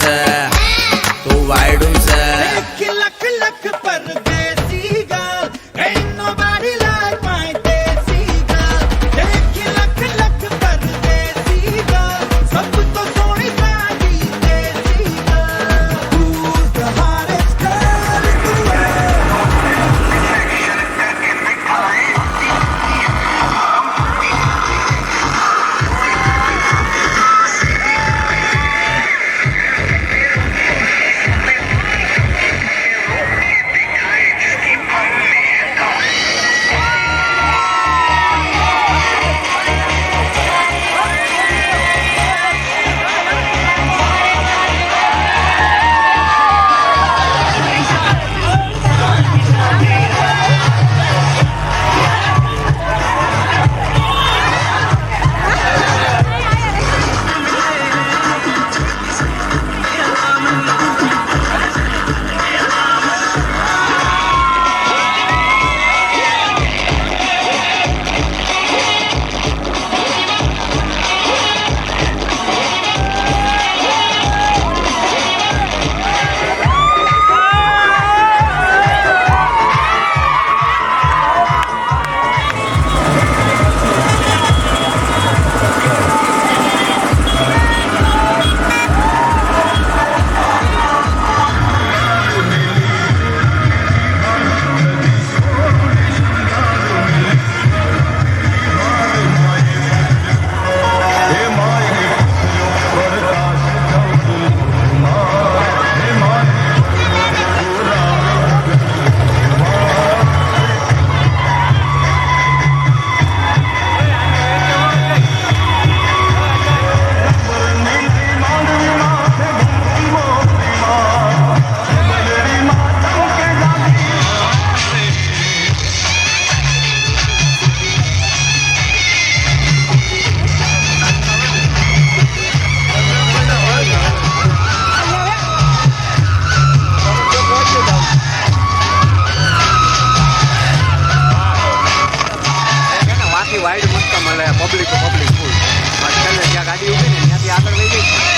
છે તું વાયડું છે લખ લખ Pardesi girl, ain't nobody like my desi girl. દેખી લખ લખ પરદેસી girl, સબ તો સોની સાડી દેસી girl. Who's the hottest girl in the wide મસ્ત મળે પબ્લિક ફૂલ આજકાલ જ્યાં ગાડી ઉભી ને ત્યાંથી આગળ વહી ગઈ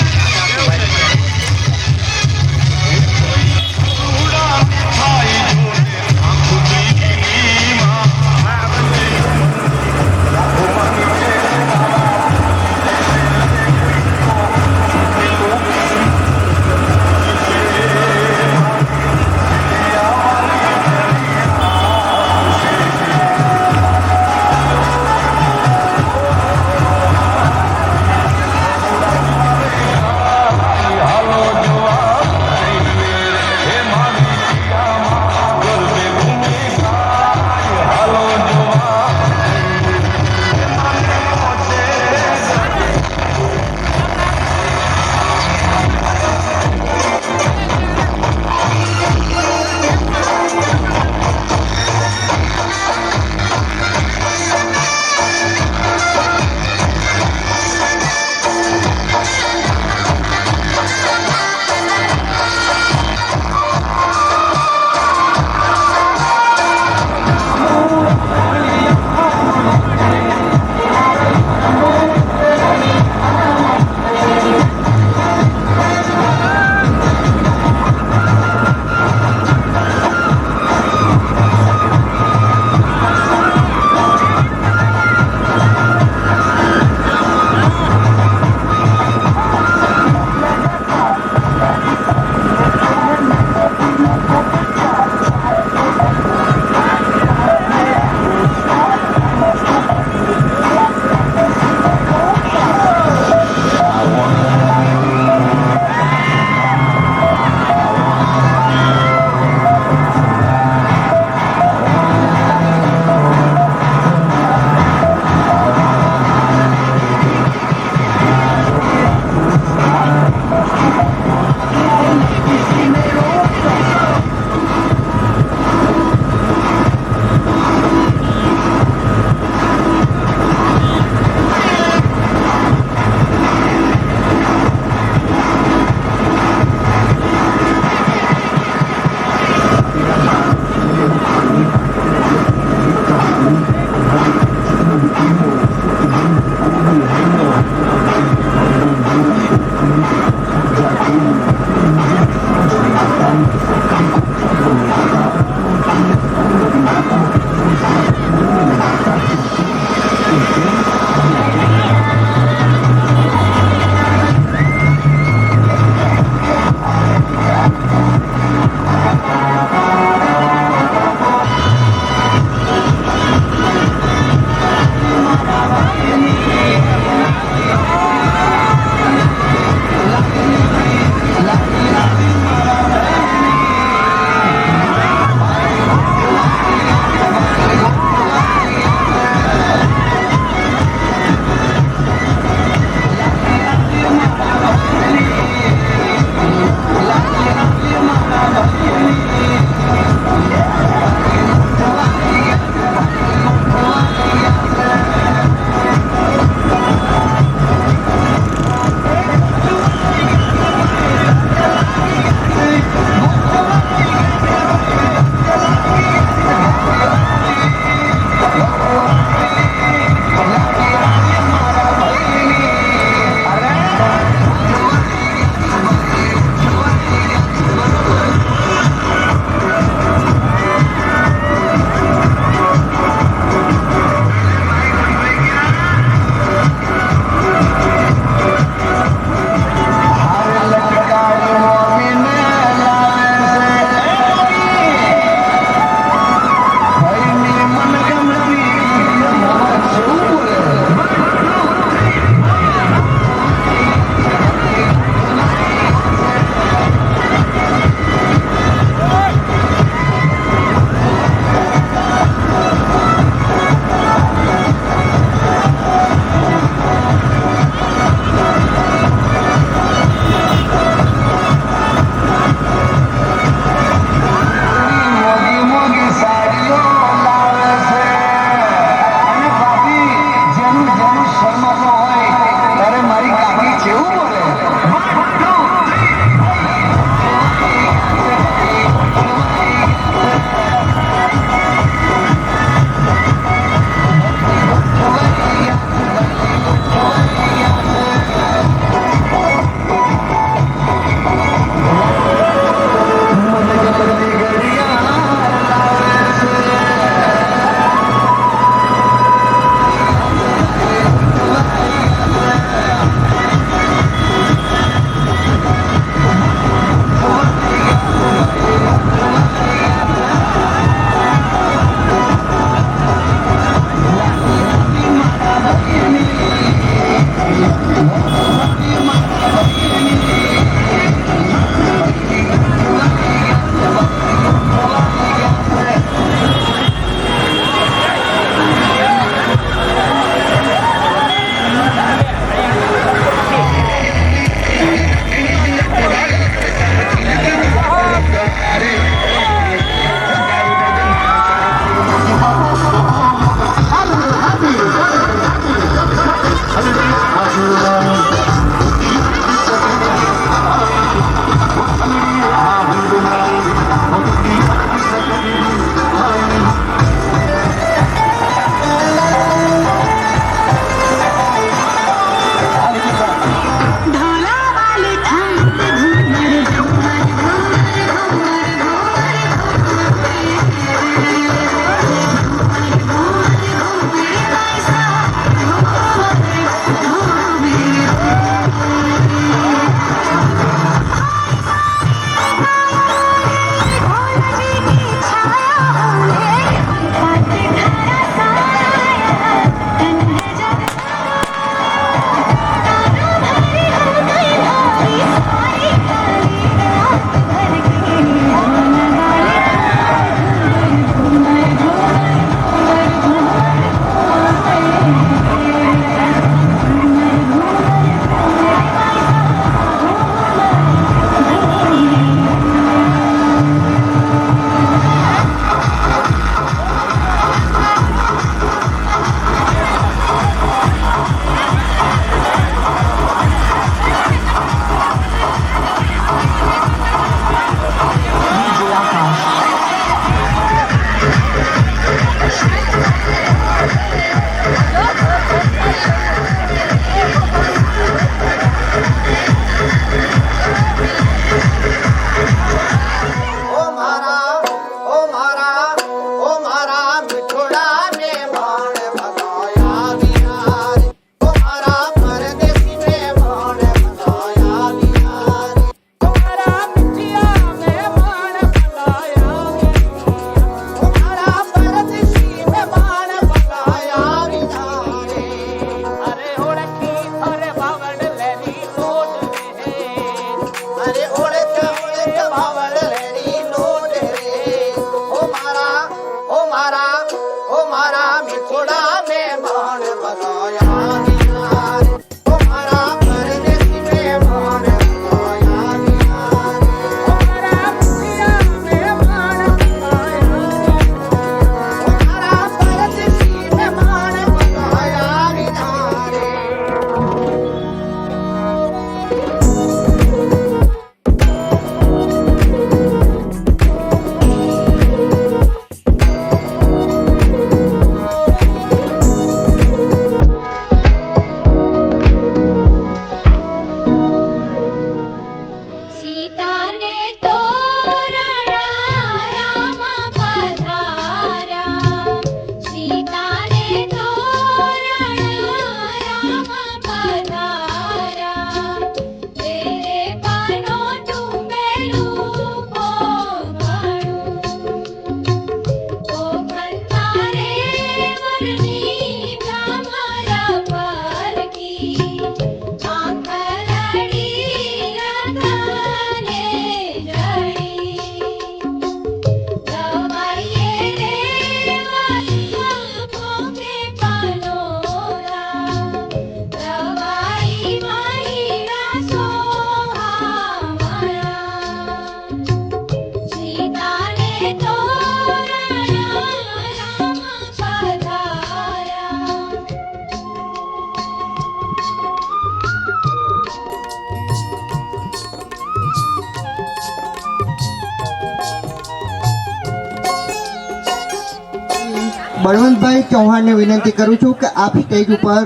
બળવંતભાઈ ચૌહાણને વિનંતી કરું છું કે આપ સ્ટેજ ઉપર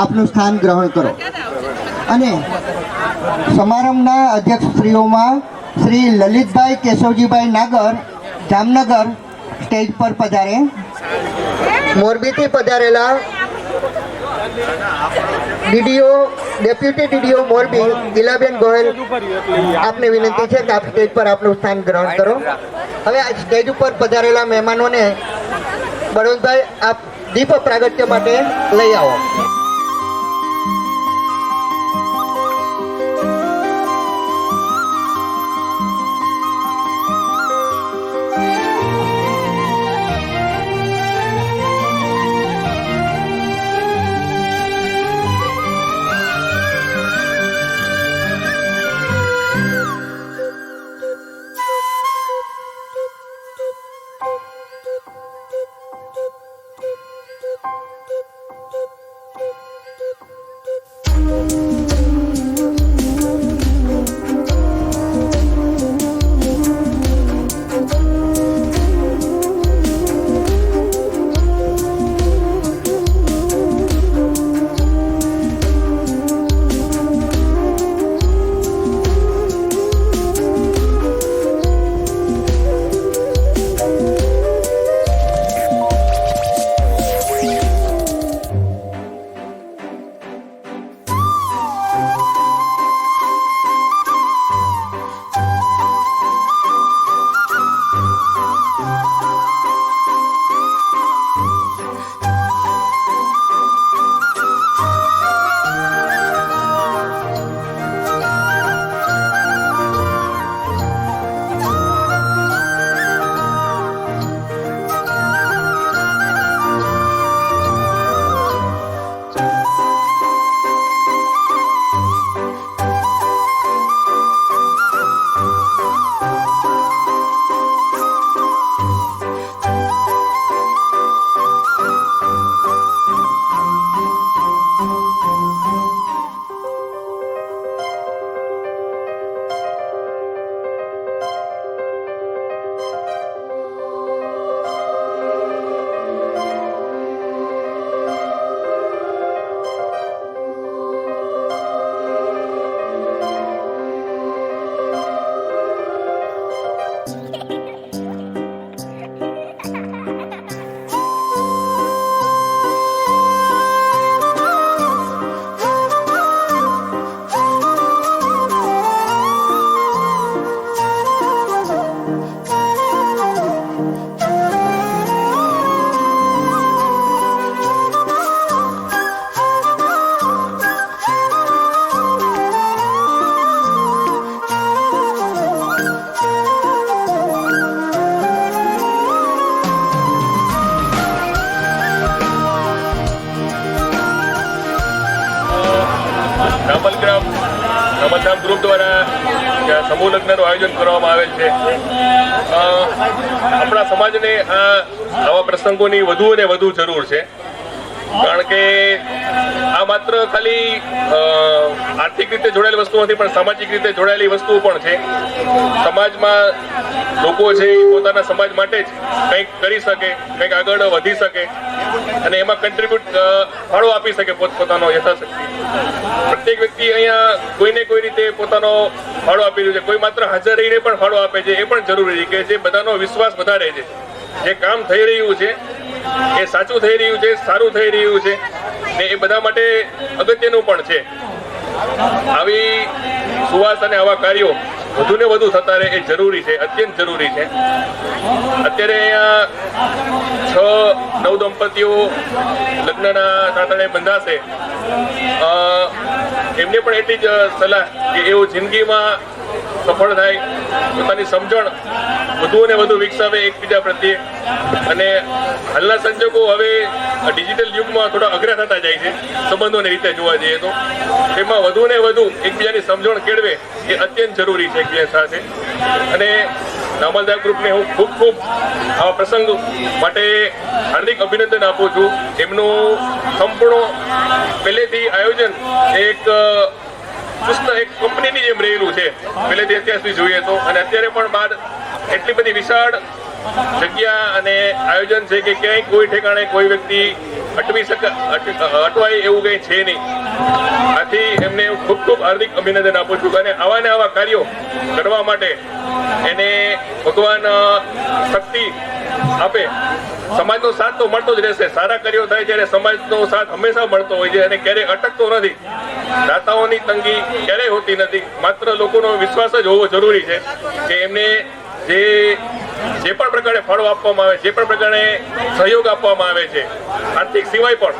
આપનું સ્થાન ગ્રહણ કરો. અને સમારંભના અધ્યક્ષશ્રીઓમાં શ્રી લલિતભાઈ કેશવજીભાઈ નાગર, જામનગર, સ્ટેજ પર પધારે. મોરબીથી પધારેલા ડીડીઓ, ડેપ્યુટી ડીડીઓ મોરબી ઇલાબેન ગોયલ, આપને વિનંતી છે કે આપ સ્ટેજ પર આપનું સ્થાન ગ્રહણ કરો. હવે આ સ્ટેજ ઉપર પધારેલા મહેમાનોને બળવંતભાઈ આપ દીપ પ્રાગટ્ય માટે લઈ આવો. રામલધામ ગ્રુપ દ્વારા સમૂહ લગ્નનું આયોજન કરવામાં આવેલ છે. આપણા સમાજને આવા પ્રસંગોની વધુ અને વધુ જરૂર છે, કારણ કે આ માત્ર ખાલી આર્થિક રીતે જોડાયેલી વસ્તુ નથી, પણ સામાજિક રીતે જોડાયેલી વસ્તુ પણ છે. સમાજમાં લોકો છે એ પોતાના સમાજ માટે જ કંઈક કરી શકે, કંઈક આગળ વધી શકે અને એમાં કન્ટ્રીબ્યુટ ફાળો આપી શકે પોતપોતાનો યથાશક્તિ. પ્રત્યેક વ્યક્તિ અહીંયા કોઈને કોઈ રીતે પોતાનો ફાળો આપી રહ્યું છે. કોઈ માત્ર હાજર રહીને પણ ફાળો આપે છે, એ પણ જરૂરી છે કે જે બધાનો વિશ્વાસ વધારે છે. જે કામ થઈ રહ્યું છે એ સાચું થઈ રહ્યું છે, સારું થઈ રહ્યું છે ને એ બધા માટે અગત્યનું પણ છે. આવી સુવાસ અને આવા કાર્યો વધુ ને વધુ થતા રહે એ જરૂરી છે, અત્યંત જરૂરી છે. અત્યારે અહીંયા 6-9 દંપતીઓ લગ્નના તાતણે બંધાશે. એમને પણ એટલી જ સલાહ કે એઓ જિંદગીમાં સફળ થાય, પોતાની સમજણ વધુ ને વધુ વિકસાવે એકબીજા પ્રત્યે. અને હાલના સંજોગો હવે ડિજિટલ યુગમાં થોડા અઘરા થતા જાય છે સંબંધોની રીતે જોવા જઈએ તો. એમાં વધુ ને વધુ એકબીજાની સમજણ કેળવે એ અત્યંત જરૂરી છે એકબીજા સાથે. અને રામલધામ ગ્રુપને હું ખૂબ ખૂબ આવા પ્રસંગ માટે હાર્દિક અભિનંદન આપું છું. એમનું સંપૂર્ણ પહેલેથી આયોજન એક કંપનીની જેમ રહેલું છે પહેલેથી અત્યાર સુધી જોઈએ તો. અને અત્યારે પણ બહાર એટલી બધી વિશાળ જગ્યા અને આયોજન છે કે ક્યાંય કોઈ ઠેકાણે કોઈ વ્યક્તિ અટવાય એવું કંઈ છે નહીં. આથી એમને હું ખૂબ ખૂબ હાર્દિક અભિનંદન આપું છું અને આવા ને આવા કાર્યો કરવા માટે એને ભગવાન શક્તિ આપે. સમાજનો સાથ તો મળતો જ રહેશે. સારા કાર્યો થાય ત્યારે સમાજનો સાથ હંમેશા મળતો હોય છે અને ક્યારેય અટકતો નથી. દાતાઓની તંગી ક્યારેય હોતી નથી. માત્ર લોકોનો વિશ્વાસ જ હોવો જરૂરી છે કે એમને જે પણ પ્રકારે ફાળો આપવામાં આવે, જે પણ પ્રકારે સહયોગ આપવામાં આવે છે, આર્થિક સિવાય પણ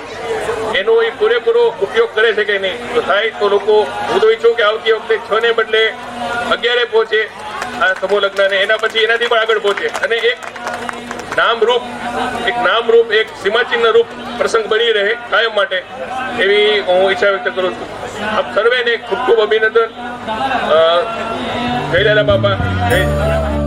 એનો એ પૂરેપૂરો ઉપયોગ કરે છે કે નહીં. તો થાય તો લોકો, હું તો ઈચ્છું કે આવતી વખતે 6 ને બદલે 11 પહોંચે આ સમૂહ લગ્ન ને એના પછી એનાથી પણ આગળ પહોંચે અને એક નામરૂપ એક સીમાચિહ્ન રૂપ પ્રસંગ બની રહે કાયમ માટે, એવી હું ઈચ્છા વ્યક્ત કરું છું. આપ સર્વેને ખૂબ ખૂબ અભિનંદન. જય લાલા બાપા, જય